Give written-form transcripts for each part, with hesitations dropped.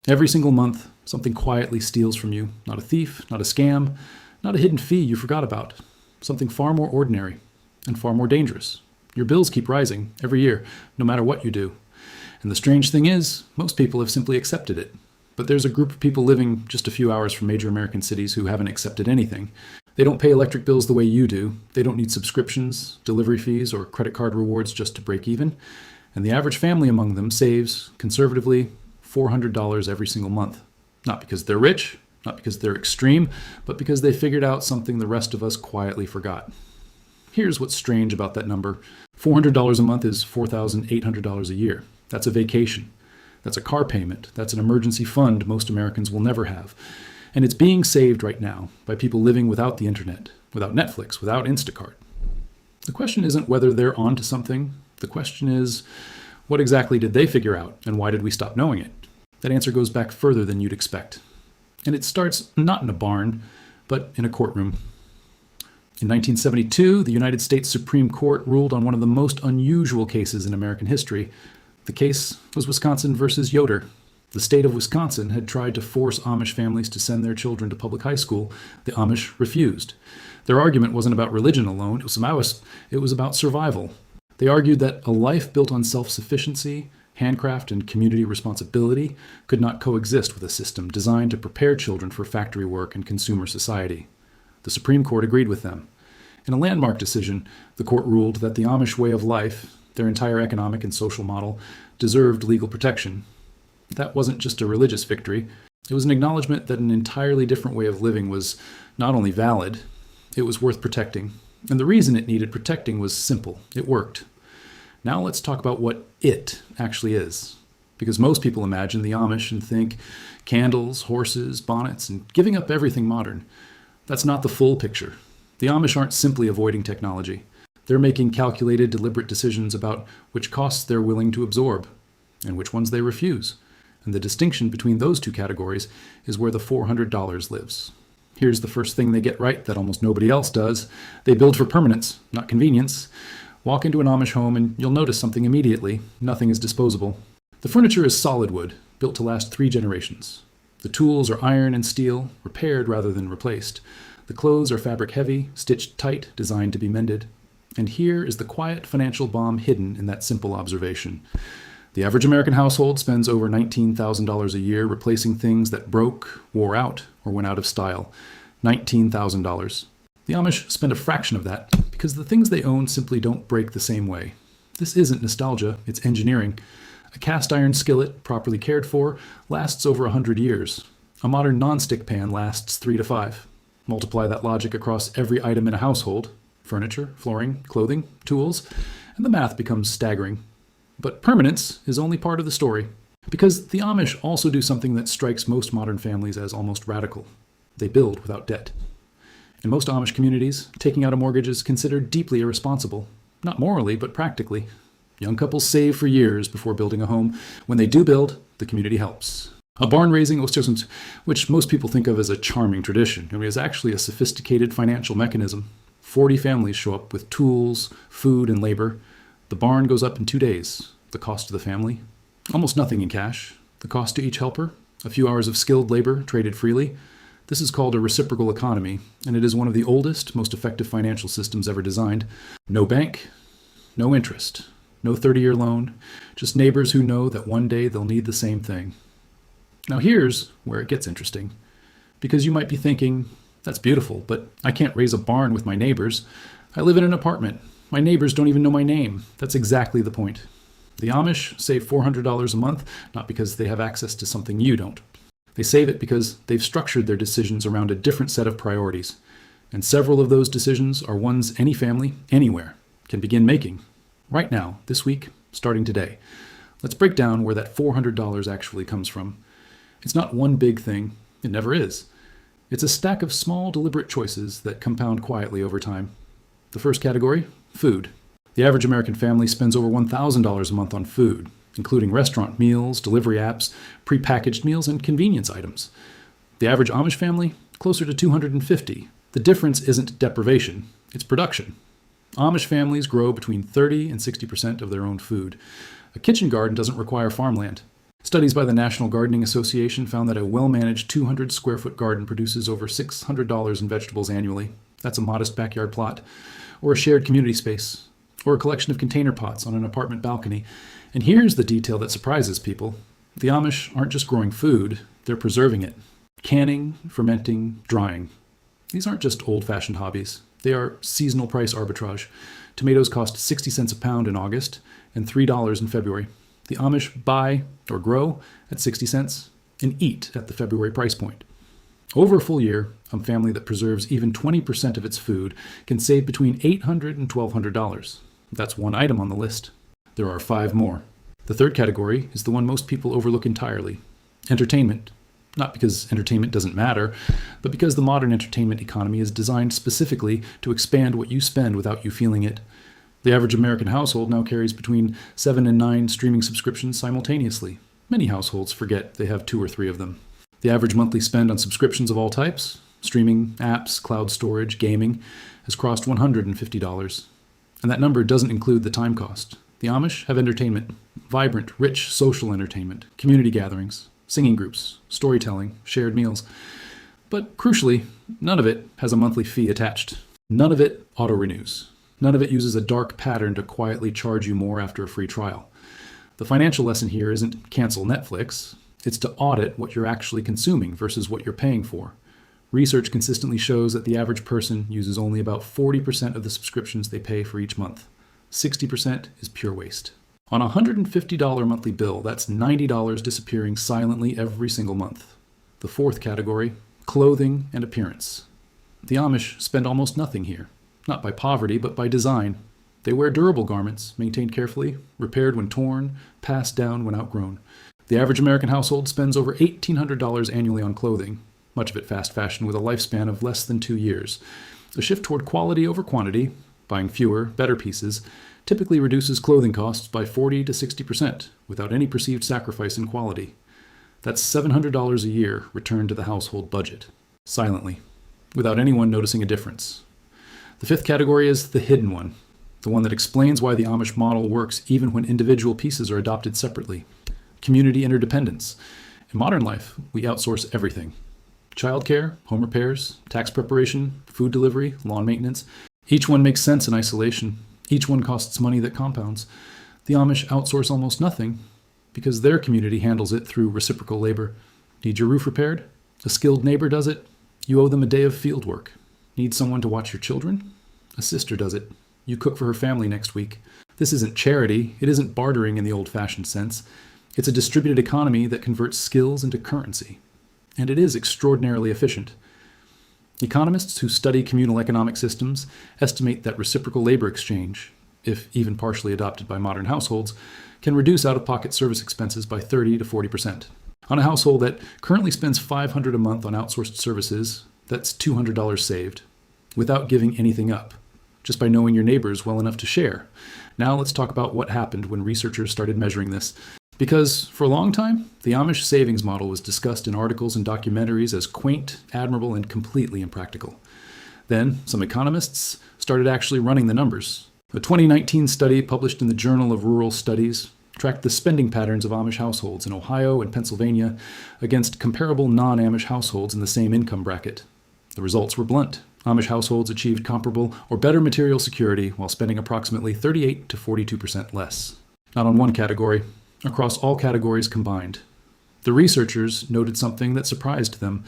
Every single month, something quietly steals from you. Not a thief, not a scam, not a hidden fee you forgot about. Something far more ordinary and far more dangerous. Your bills keep rising every year, no matter what you do. And the strange thing is, most people have simply accepted it. But there's a group of people living just a few hours from major American cities who haven't accepted anything. They don't pay electric bills the way you do. They don't need subscriptions, delivery fees, or credit card rewards just to break even. And the average family among them saves, conservatively, $400 every single month. Not because they're rich, not because they're extreme, but because they figured out something the rest of us quietly forgot. Here's what's strange about that number. $400 a month is $4,800 a year. That's a vacation. That's a car payment. That's an emergency fund most Americans will never have. And it's being saved right now by people living without the internet, without Netflix, without Instacart. The question isn't whether they're onto something. The question is, what exactly did they figure out, and why did we stop knowing it? That answer goes back further than you'd expect. And it starts not in a barn, but in a courtroom. In 1972, the United States Supreme Court ruled on one of the most unusual cases in American history. The case was Wisconsin versus Yoder. The state of Wisconsin had tried to force Amish families to send their children to public high school. The Amish refused. Their argument wasn't about religion alone, it was about survival. They argued that a life built on self-sufficiency, handcraft, and community responsibility could not coexist with a system designed to prepare children for factory work and consumer society. The Supreme Court agreed with them. In a landmark decision, the court ruled that the Amish way of life, their entire economic and social model, deserved legal protection. That wasn't just a religious victory. It was an acknowledgement that an entirely different way of living was not only valid, it was worth protecting. And the reason it needed protecting was simple. It worked. Now let's talk about what it actually is. Because most people imagine the Amish and think candles, horses, bonnets, and giving up everything modern. That's not the full picture. The Amish aren't simply avoiding technology. They're making calculated, deliberate decisions about which costs they're willing to absorb and which ones they refuse. And the distinction between those two categories is where the $400 lives. Here's the first thing they get right that almost nobody else does. They build for permanence, not convenience. Walk into an Amish home and you'll notice something immediately. Nothing is disposable. The furniture is solid wood, built to last 3 generations. The tools are iron and steel, repaired rather than replaced. The clothes are fabric heavy, stitched tight, designed to be mended. And here is the quiet financial bomb hidden in that simple observation. The average American household spends over $19,000 a year replacing things that broke, wore out, or went out of style. $19,000. The Amish spend a fraction of that because the things they own simply don't break the same way. This isn't nostalgia, it's engineering. A cast iron skillet, properly cared for, lasts over 100 years. A modern nonstick pan lasts 3 to 5. Multiply that logic across every item in a household, furniture, flooring, clothing, tools, and the math becomes staggering. But permanence is only part of the story, because the Amish also do something that strikes most modern families as almost radical. They build without debt. In most Amish communities, taking out a mortgage is considered deeply irresponsible, not morally, but practically. Young couples save for years before building a home. When they do build, the community helps. A barn raising, which most people think of as a charming tradition, is actually a sophisticated financial mechanism. 40 families show up with tools, food, and labor. The barn goes up in 2 days. The cost to the family? Almost nothing in cash. The cost to each helper? A few hours of skilled labor traded freely. This is called a reciprocal economy, and it is one of the oldest, most effective financial systems ever designed. No bank, no interest, no 30-year loan, just neighbors who know that one day they'll need the same thing. Now here's where it gets interesting, because you might be thinking, that's beautiful, but I can't raise a barn with my neighbors. I live in an apartment. My neighbors don't even know my name. That's exactly the point. The Amish save $400 a month, not because they have access to something you don't. They save it because they've structured their decisions around a different set of priorities. And several of those decisions are ones any family, anywhere, can begin making. Right now, this week, starting today. Let's break down where that $400 actually comes from. It's not one big thing. It never is. It's a stack of small, deliberate choices that compound quietly over time. The first category, food. The average American family spends over $1,000 a month on food, including restaurant meals, delivery apps, prepackaged meals, and convenience items. The average Amish family, closer to $250. The difference isn't deprivation, it's production. Amish families grow between 30 and 60% of their own food. A kitchen garden doesn't require farmland. Studies by the National Gardening Association found that a well-managed 200 square foot garden produces over $600 in vegetables annually. That's a modest backyard plot, or a shared community space, or a collection of container pots on an apartment balcony. And here's the detail that surprises people. The Amish aren't just growing food, they're preserving it. Canning, fermenting, drying. These aren't just old-fashioned hobbies. They are seasonal price arbitrage. Tomatoes cost 60 cents a pound in August and $3 in February. The Amish buy or grow at 60 cents and eat at the February price point. Over a full year, a family that preserves even 20% of its food can save between $800 and $1,200. That's one item on the list. There are 5 more. The third category is the one most people overlook entirely: entertainment. Not because entertainment doesn't matter, but because the modern entertainment economy is designed specifically to expand what you spend without you feeling it. The average American household now carries between 7 and 9 streaming subscriptions simultaneously. Many households forget they have 2 or 3 of them. The average monthly spend on subscriptions of all types, streaming, apps, cloud storage, gaming, has crossed $150. And that number doesn't include the time cost. The Amish have entertainment, vibrant, rich social entertainment, community gatherings, singing groups, storytelling, shared meals. But crucially, none of it has a monthly fee attached. None of it auto-renews. None of it uses a dark pattern to quietly charge you more after a free trial. The financial lesson here isn't cancel Netflix. It's to audit what you're actually consuming versus what you're paying for. Research consistently shows that the average person uses only about 40% of the subscriptions they pay for each month. 60% is pure waste. On a $150 monthly bill, that's $90 disappearing silently every single month. The fourth category, clothing and appearance. The Amish spend almost nothing here. Not by poverty, but by design. They wear durable garments, maintained carefully, repaired when torn, passed down when outgrown. The average American household spends over $1,800 annually on clothing, much of it fast fashion with a lifespan of less than 2 years. A shift toward quality over quantity, buying fewer, better pieces, typically reduces clothing costs by 40 to 60% without any perceived sacrifice in quality. That's $700 a year returned to the household budget, silently, without anyone noticing a difference. The fifth category is the hidden one, the one that explains why the Amish model works even when individual pieces are adopted separately. Community interdependence. In modern life, we outsource everything. Childcare, home repairs, tax preparation, food delivery, lawn maintenance. Each one makes sense in isolation. Each one costs money that compounds. The Amish outsource almost nothing because their community handles it through reciprocal labor. Need your roof repaired? A skilled neighbor does it. You owe them a day of field work. Need someone to watch your children? A sister does it. You cook for her family next week. This isn't charity. It isn't bartering in the old-fashioned sense. It's a distributed economy that converts skills into currency. And it is extraordinarily efficient. Economists who study communal economic systems estimate that reciprocal labor exchange, if even partially adopted by modern households, can reduce out-of-pocket service expenses by 30 to 40%. On a household that currently spends $500 a month on outsourced services, that's $200 saved, without giving anything up, just by knowing your neighbors well enough to share. Now let's talk about what happened when researchers started measuring this. Because for a long time, the Amish savings model was discussed in articles and documentaries as quaint, admirable, and completely impractical. Then, some economists started actually running the numbers. A 2019 study published in the Journal of Rural Studies tracked the spending patterns of Amish households in Ohio and Pennsylvania against comparable non-Amish households in the same income bracket. The results were blunt. Amish households achieved comparable or better material security while spending approximately 38 to 42% less. Not on one category, across all categories combined. The researchers noted something that surprised them.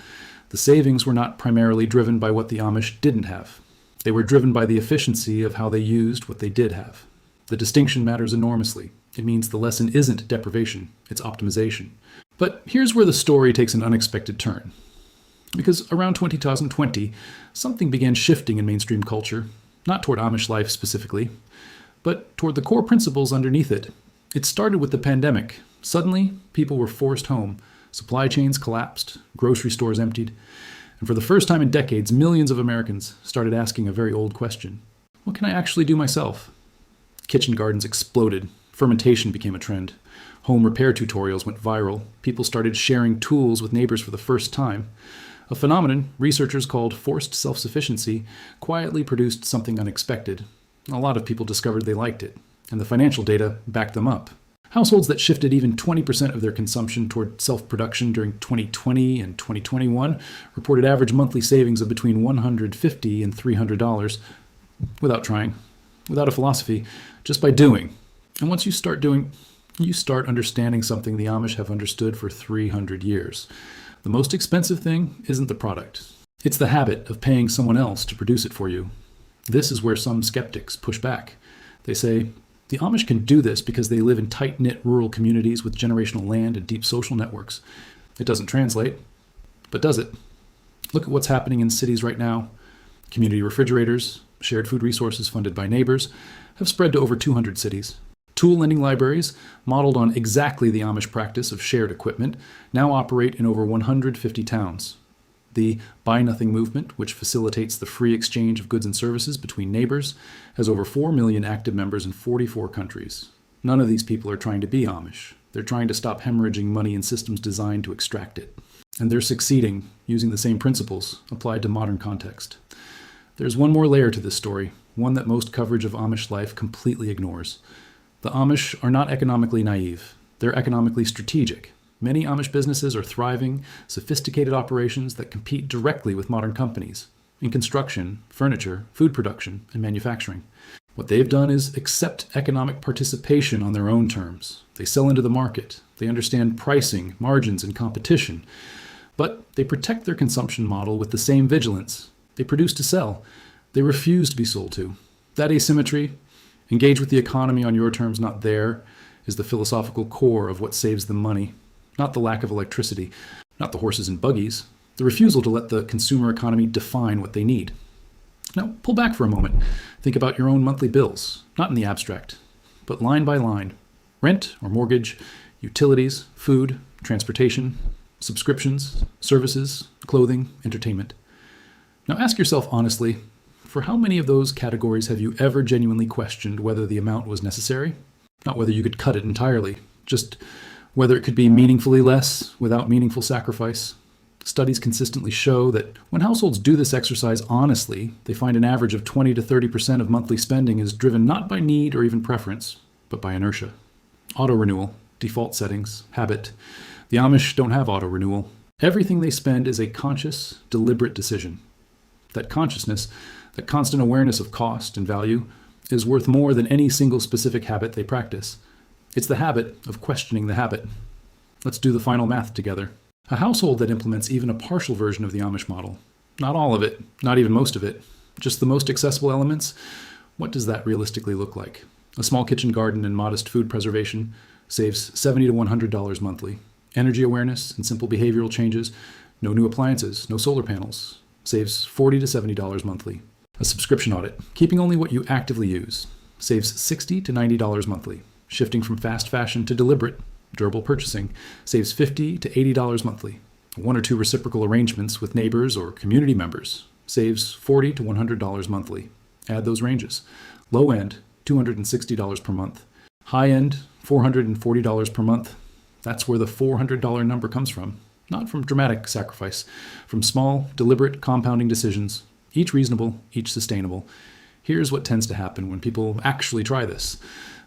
The savings were not primarily driven by what the Amish didn't have. They were driven by the efficiency of how they used what they did have. The distinction matters enormously. It means the lesson isn't deprivation, it's optimization. But here's where the story takes an unexpected turn. Because around 2020, something began shifting in mainstream culture, not toward Amish life specifically, but toward the core principles underneath it. It started with the pandemic. Suddenly, people were forced home. Supply chains collapsed, grocery stores emptied, and for the first time in decades, millions of Americans started asking a very old question. What can I actually do myself? Kitchen gardens exploded. Fermentation became a trend. Home repair tutorials went viral. People started sharing tools with neighbors for the first time. A phenomenon researchers called forced self-sufficiency quietly produced something unexpected. A lot of people discovered they liked it, and the financial data backed them up. Households that shifted even 20% of their consumption toward self-production during 2020 and 2021 reported average monthly savings of between $150 and $300 without trying, without a philosophy, just by doing. And once you start doing, you start understanding something the Amish have understood for 300 years. The most expensive thing isn't the product. It's the habit of paying someone else to produce it for you. This is where some skeptics push back. They say, the Amish can do this because they live in tight-knit rural communities with generational land and deep social networks. It doesn't translate, but does it? Look at what's happening in cities right now. Community refrigerators, shared food resources funded by neighbors, have spread to over 200 cities. Tool lending libraries, modeled on exactly the Amish practice of shared equipment, now operate in over 150 towns. The Buy Nothing movement, which facilitates the free exchange of goods and services between neighbors, has over 4 million active members in 44 countries. None of these people are trying to be Amish. They're trying to stop hemorrhaging money in systems designed to extract it. And they're succeeding, using the same principles applied to modern context. There's one more layer to this story, one that most coverage of Amish life completely ignores. The Amish are not economically naive. They're economically strategic. Many Amish businesses are thriving, sophisticated operations that compete directly with modern companies in construction, furniture, food production, and manufacturing. What they've done is accept economic participation on their own terms. They sell into the market. They understand pricing, margins, and competition. But they protect their consumption model with the same vigilance. They produce to sell. They refuse to be sold to. That asymmetry, engage with the economy on your terms, not their, is the philosophical core of what saves them money. Not the lack of electricity, not the horses and buggies, the refusal to let the consumer economy define what they need. Now, pull back for a moment. Think about your own monthly bills, not in the abstract, but line by line. Rent or mortgage, utilities, food, transportation, subscriptions, services, clothing, entertainment. Now ask yourself honestly, for how many of those categories have you ever genuinely questioned whether the amount was necessary? Not whether you could cut it entirely, just whether it could be meaningfully less without meaningful sacrifice. Studies consistently show that when households do this exercise honestly, they find an average of 20 to 30% of monthly spending is driven not by need or even preference, but by inertia. Auto-renewal, default settings, habit. The Amish don't have auto-renewal. Everything they spend is a conscious, deliberate decision. That consciousness, that constant awareness of cost and value, is worth more than any single specific habit they practice. It's the habit of questioning the habit. Let's do the final math together. A household that implements even a partial version of the Amish model, not all of it, not even most of it, just the most accessible elements, what does that realistically look like? A small kitchen garden and modest food preservation saves $70 to $100 monthly. Energy awareness and simple behavioral changes, no new appliances, no solar panels, saves $40 to $70 monthly. A subscription audit, keeping only what you actively use, saves $60 to $90 monthly. Shifting from fast fashion to deliberate, durable purchasing, saves $50 to $80 monthly. One or two reciprocal arrangements with neighbors or community members saves $40 to $100 monthly. Add those ranges. Low end, $260 per month. High end, $440 per month. That's where the $400 number comes from. Not from dramatic sacrifice, from small, deliberate compounding decisions, each reasonable, each sustainable. Here's what tends to happen when people actually try this.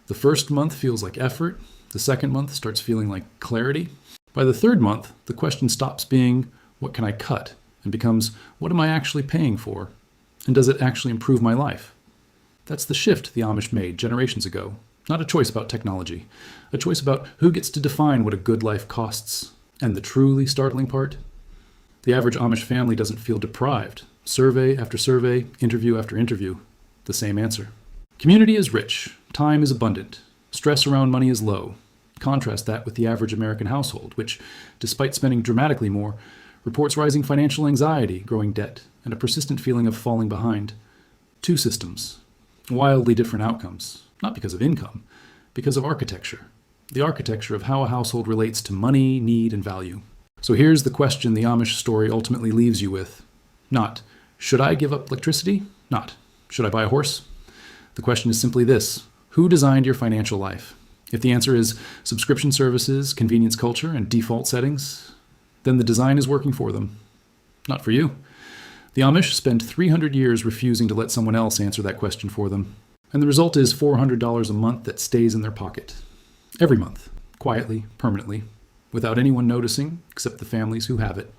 The first month feels like effort. The second month starts feeling like clarity. By the third month, the question stops being, what can I cut? And becomes, what am I actually paying for? And does it actually improve my life? That's the shift the Amish made generations ago. Not a choice about technology. A choice about who gets to define what a good life costs. And the truly startling part? The average Amish family doesn't feel deprived. Survey after survey, interview after interview. The same answer. Community is rich. Time is abundant. Stress around money is low. Contrast that with the average American household, which, despite spending dramatically more, reports rising financial anxiety, growing debt, and a persistent feeling of falling behind. Two systems. Wildly different outcomes. Not because of income, because of architecture. The architecture of how a household relates to money, need, and value. So here's the question the Amish story ultimately leaves you with. Not, should I give up electricity? Not, should I buy a horse? The question is simply this: who designed your financial life? If the answer is subscription services, convenience culture, and default settings, then the design is working for them. Not for you. The Amish spend 300 years refusing to let someone else answer that question for them. And the result is $400 a month that stays in their pocket. Every month, quietly, permanently, without anyone noticing except the families who have it.